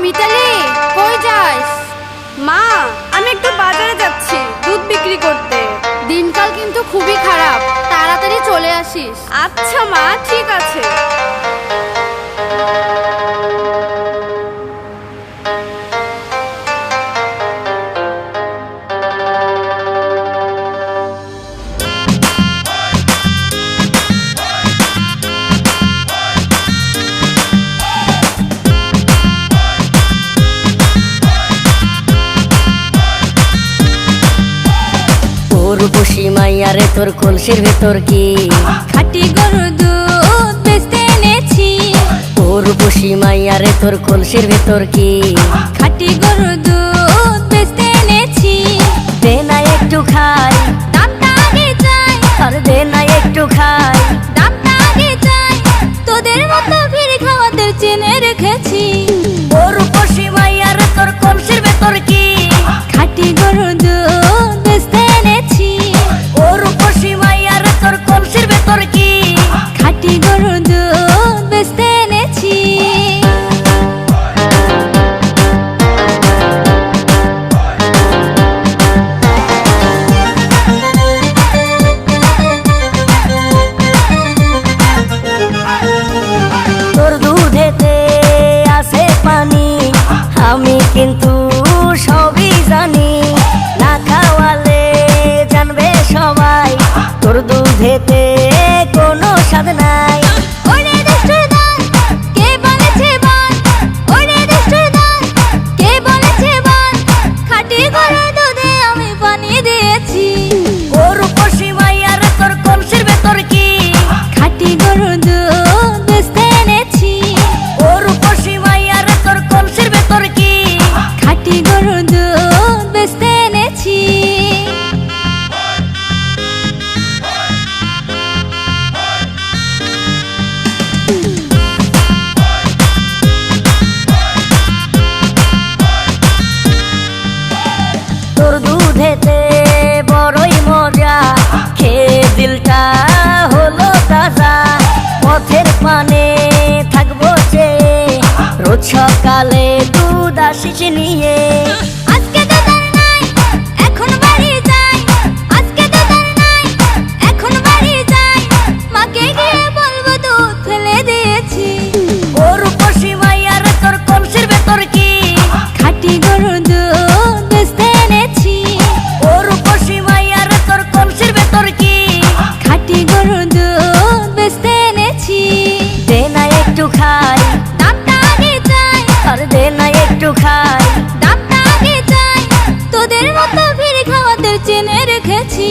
মিতালি, কই যাস? মা, আমি একটু বাজারে যাচ্ছি দুধ বিক্রি করতে। দিনকাল কিন্তু খুবই খারাপ, তাড়াতাড়ি চলে আসিস। আচ্ছা মা, ঠিক আছে। রূপসী মাইয়ারে তোর কলসির ভেতর কি খাঁটি গরুর দুধ বেচতে এনেছি। ও রূপসী মাইয়ারে তোর কলসির ভেতর কি খাঁটি গরুর দুধ বেচতে এনেছি। দে না একটু খাই, দামটা আগে চাই। আর দে না একটু খাই, দামটা আগে চাই। তোদের মতো ভিড় খাওয়াদের চেনে রেখেছি। ও রূপসী মাইয়ারে তোর কলসির ভেতর কি খাঁটি গরুর দুধ বেচতে এনেছি। ও রূপসী মাইয়ারে তোর কলসির ভেতর কি খাঁটি গরুর দুধ বেচতে এনেছি। তোর দুধেতে আছে পানি, আমি কিন্তু সবই জানি। না খাওয়ালে জানবে সবাই তোর দুধেতে কোনো স্বাদ নাই। ওরে দুষ্টুর দল, কে বলেছে বল? ওরে দুষ্টুর দল, কে বলেছে বল? খাঁটি গরুর দুধে আমি পানি দিয়েছি। ও রূপসী মাইয়ারে তোর কলসির ভেতর কি খাঁটি গরুর দুধ বেচতে এনেছি। ও রূপসী মাইয়ারে তোর কলসির ভেতর কি খাঁটি গরুর দুধ বেচতে এনেছি। তোর দুধেতে বড়ই মজা, খেয়ে দিলটা হলো তাজা। পথের পানে থাকবো চেয়ে, রোজ সকালে দুধ আসিস নিয়ে। আজকে তো তার নাই, এখন বাড়ি যাই। আজকে তো তার নাই, এখন বাড়ি যাই। মাকে গিয়ে বলবো দুধ ফেলে দিয়েছি। ও রূপসী মাইয়ারে তোর কলসির ভেতর কি খাঁটি গরুর দুধ বেচতে এনেছি। ও রূপসী মাইয়ারে তোর কলসির ভেতর কি খাঁটি গরুর দুধ বেচতে এনেছি। দে না একটু খাই, দামটা আগে চাই। আর দে না একটু খাই, দামটা আগে চাই। তোদের মতো ভিড় খাওয়াদের চেনে রেখেছি।